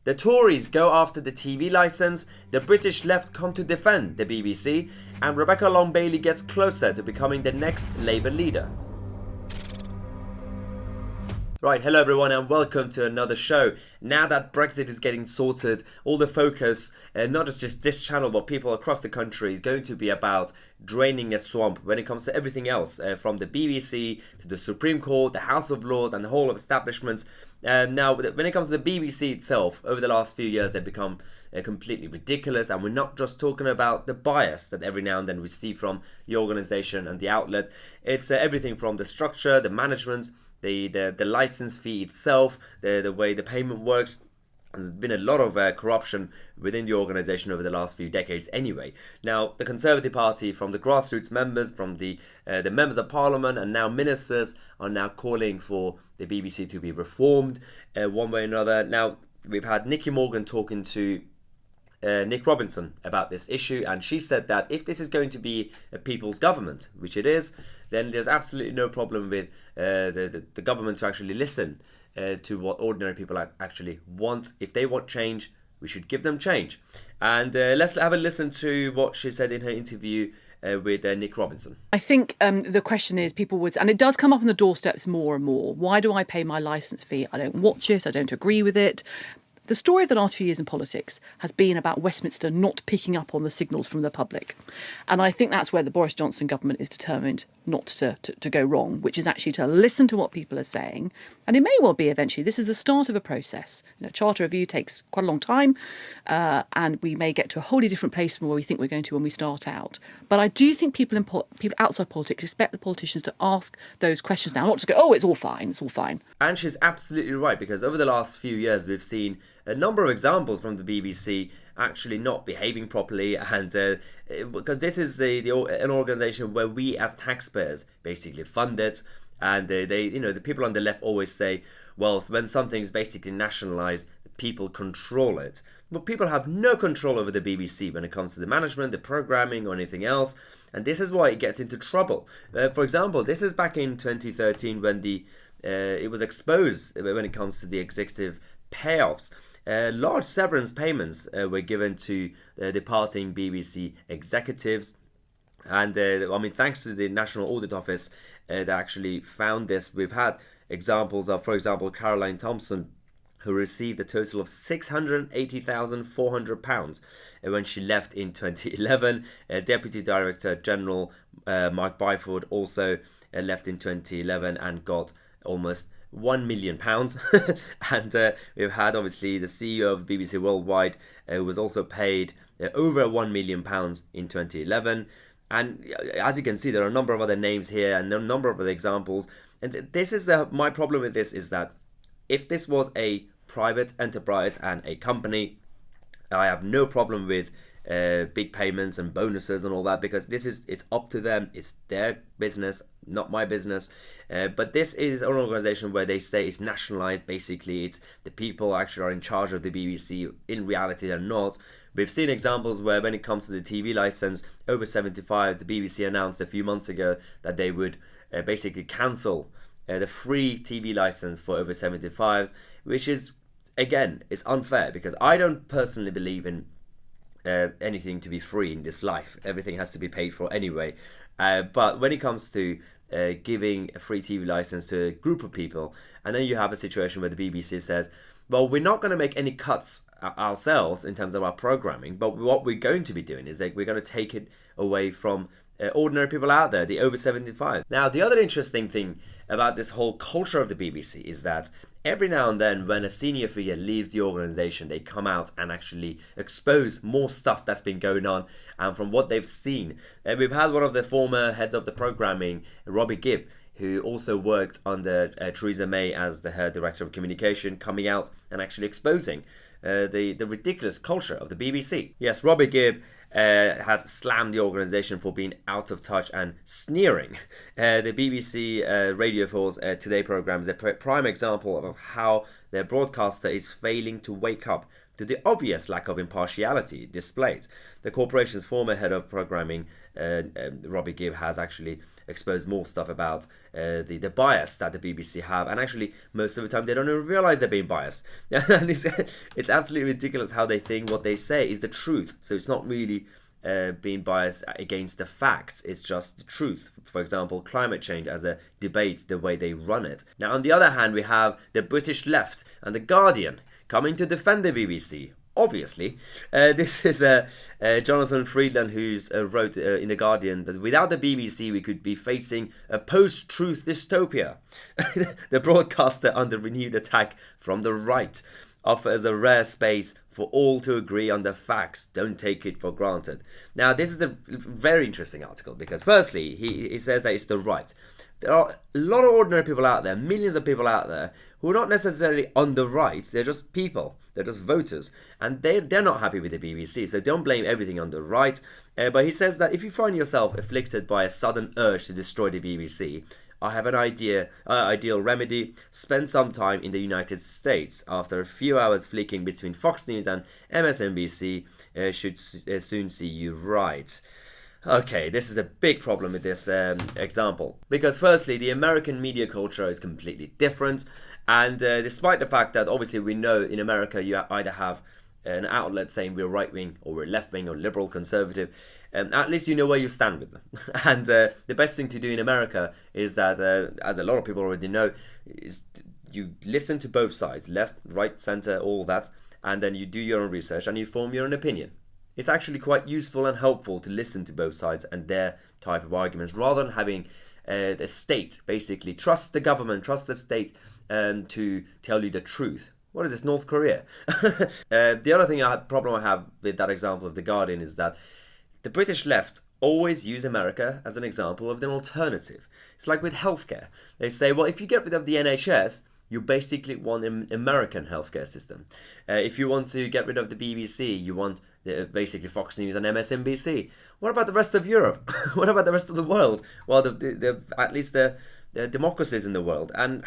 The Tories go after the TV licence, the British left come to defend the BBC, and Rebecca Long-Bailey gets closer to becoming the next Labour leader. Right, hello everyone and welcome to another show. Now that Brexit is getting sorted, all the focus, not just this channel, but people across the country, is going to be about draining a swamp when it comes to everything else, from the BBC to the Supreme Court, the House of Lords and the whole of establishment. Now, when it comes to the BBC itself, over the last few years they've become completely ridiculous, and we're not just talking about the bias that every now and then we see from the organisation and the outlet. It's everything from the structure, the management, the license fee itself, the way the payment works. There's been a lot of corruption within the organisation over the last few decades anyway. Now, the Conservative Party, from the grassroots members, from the members of Parliament and now ministers, are now calling for the BBC to be reformed one way or another. Now, we've had Nicky Morgan talking to Nick Robinson about this issue, and she said that if this is going to be a people's government, which it is, then there's absolutely no problem with the government to actually listen to what ordinary people actually want. If they want change, we should give them change. And let's have a listen to what she said in her interview with Nick Robinson. I think the question is, people would, and it does come up on the doorsteps more and more, why do I pay my licence fee? I don't watch it, I don't agree with it. The story of the last few years in politics has been about Westminster not picking up on the signals from the public. And I think that's where the Boris Johnson government is determined not to go wrong, which is actually to listen to what people are saying. And it may well be eventually, this is the start of a process. Charter review takes quite a long time, and we may get to a wholly different place from where we think we're going to when we start out. But I do think people outside politics expect the politicians to ask those questions now, not just go, oh, it's all fine, it's all fine. And she's absolutely right, because over the last few years we've seen a number of examples from the BBC actually not behaving properly, and because this is an organisation where we as taxpayers basically fund it, and the people on the left always say, well, when something's basically nationalised, people control it. But people have no control over the BBC when it comes to the management, the programming or anything else, and this is why it gets into trouble. For example, this is back in 2013 when it was exposed when it comes to the executive payoffs. Large severance payments were given to departing BBC executives, and thanks to the National Audit Office that actually found this. We've had examples of, for example, Caroline Thompson, who received a total of £680,400 when she left in 2011. Deputy Director General Mark Byford also left in 2011 and got almost £1 million. And we've had, obviously, the CEO of BBC Worldwide who was also paid over £1 million in 2011. And as you can see, there are a number of other names here and a number of other examples. And this is my problem with this, is that if this was a private enterprise and a company, I have no problem with big payments and bonuses and all that, because it's up to them, it's their business, not my business. But this is an organisation where they say it's nationalised. Basically, it's the people actually are in charge of the BBC. In reality, they're not. We've seen examples where, when it comes to the TV licence, over 75, the BBC announced a few months ago that they would basically cancel the free TV licence for over 75s, which is, again, it's unfair, because I don't personally believe in anything to be free in this life. Everything has to be paid for anyway. But when it comes to giving a free TV license to a group of people, and then you have a situation where the BBC says, well, we're not going to make any cuts ourselves in terms of our programming, but what we're going to be doing is we're going to take it away from ordinary people out there, the over 75. Now, the other interesting thing about this whole culture of the BBC is that every now and then, when a senior figure leaves the organisation, they come out and actually expose more stuff that's been going on, and from what they've seen. And we've had one of the former heads of the programming, Robbie Gibb, who also worked under Theresa May as the head director of communication, coming out and actually exposing the ridiculous culture of the BBC. Yes, Robbie Gibb has slammed the organisation for being out of touch and sneering. The BBC Radio 4's Today programme is a prime example of how their broadcaster is failing to wake up to the obvious lack of impartiality displayed. The corporation's former head of programming, Robbie Gibb, has actually expose more stuff about the bias that the BBC have, and actually most of the time they don't even realize they're being biased. And it's absolutely ridiculous how they think what they say is the truth. So it's not really being biased against the facts, it's just the truth. For example, climate change as a debate, the way they run it. Now, on the other hand, we have the British left and the Guardian coming to defend the BBC. Obviously, this is Jonathan Freedland, who's wrote in The Guardian that without the BBC we could be facing a post-truth dystopia. The broadcaster, under renewed attack from the right, offers a rare space for all to agree on the facts. Don't take it for granted. Now, this is a very interesting article because firstly, he says that it's the right. There are a lot of ordinary people out there, millions of people out there, who are not necessarily on the right. They're just people. They're just voters. And they're not happy with the BBC. So don't blame everything on the right. But he says that if you find yourself afflicted by a sudden urge to destroy the BBC, I have an ideal remedy. Spend some time in the United States. After a few hours flicking between Fox News and MSNBC, should soon see you right. Okay, this is a big problem with this example. Because firstly, the American media culture is completely different. And despite the fact that obviously we know in America you either have an outlet saying we're right-wing or we're left-wing or liberal, conservative, at least you know where you stand with them. And the best thing to do in America is that, as a lot of people already know, is you listen to both sides, left, right, centre, all that, and then you do your own research and you form your own opinion. It's actually quite useful and helpful to listen to both sides and their type of arguments, rather than having the state basically trust the government, trust the state to tell you the truth. What is this, North Korea? The other problem I have with that example of The Guardian is that the British left always use America as an example of an alternative. It's like with healthcare. They say, well, if you get rid of the NHS, you basically want an American healthcare system. If you want to get rid of the BBC, you want basically Fox News and MSNBC. What about the rest of Europe? What about the rest of the world? Well, at least the democracies in the world. And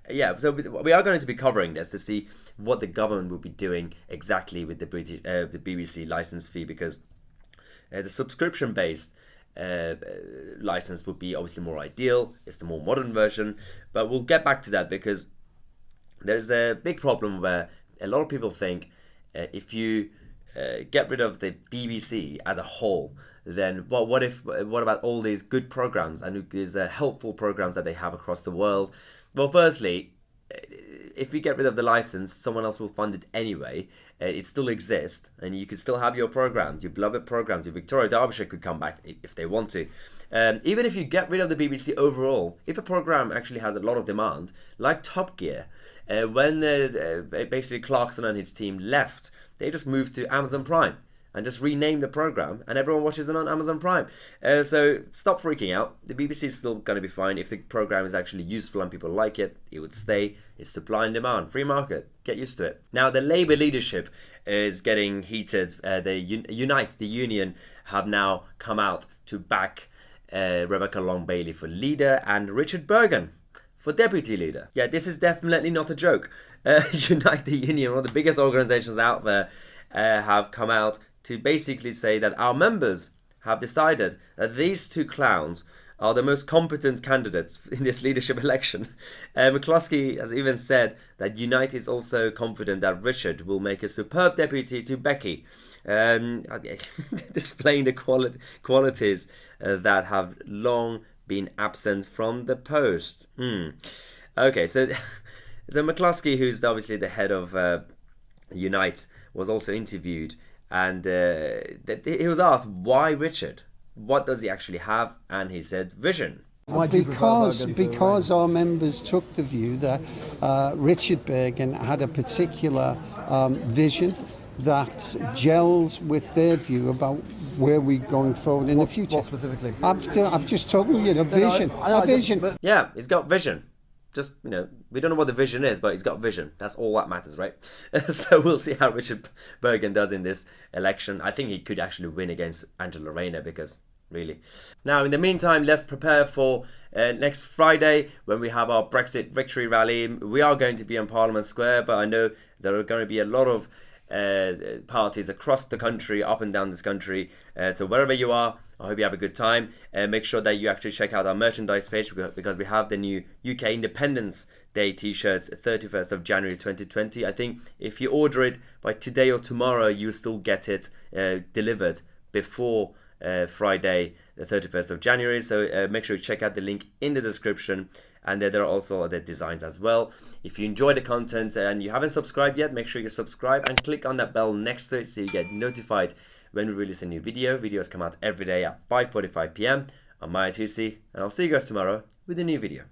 yeah, so we are going to be covering this to see what the government will be doing exactly with the BBC license fee, because the subscription-based license would be obviously more ideal. It's the more modern version, but we'll get back to that because there's a big problem where a lot of people think if you get rid of the BBC as a whole, then what about all these good programs and these helpful programs that they have across the world? Well, firstly, if you get rid of the license, someone else will fund it anyway. It still exists, and you can still have your programs, your beloved programs. Your Victoria Derbyshire could come back if they want to. Even if you get rid of the BBC overall, if a program actually has a lot of demand, like Top Gear, when basically Clarkson and his team left, they just moved to Amazon Prime and just rename the program, and everyone watches it on Amazon Prime. So stop freaking out. The BBC is still going to be fine. If the program is actually useful and people like it, it would stay. It's supply and demand, free market. Get used to it. Now, the Labour leadership is getting heated. Unite, the union, have now come out to back Rebecca Long-Bailey for leader and Richard Bergen for deputy leader. Yeah, this is definitely not a joke. Unite, the union, one of the biggest organisations out there, have come out to basically say that our members have decided that these two clowns are the most competent candidates in this leadership election. McCluskey has even said that Unite is also confident that Richard will make a superb deputy to Becky, displaying the qualities that have long been absent from the post. Okay, so McCluskey, who's obviously the head of Unite, was also interviewed, and he was asked, why Richard? What does he actually have? And he said, vision. Because our members took the view that Richard Bergen had a particular vision that gels with their view about where we're going forward in the future. What specifically? I've just told you, a vision. A vision. Yeah, he's got vision. Just, we don't know what the vision is, but he's got vision. That's all that matters, right? So we'll see how Richard Bergen does in this election. I think he could actually win against Angela Rayner, because really. Now, in the meantime, let's prepare for next Friday when we have our Brexit victory rally. We are going to be on Parliament Square, but I know there are going to be a lot of parties across the country, up and down this country. So wherever you are, I hope you have a good time. Make sure that you actually check out our merchandise page, because we have the new UK Independence Day t-shirts, 31st of January 2020. I think if you order it by today or tomorrow, you still get it delivered before Friday the 31st of January. So make sure you check out the link in the description, and there are also other designs as well. If you enjoy the content and you haven't subscribed yet, make sure you subscribe and click on that bell next to it so you get notified when we release a new video. Videos come out every day at 5:45 p.m. I'm Tousi, and I'll see you guys tomorrow with a new video.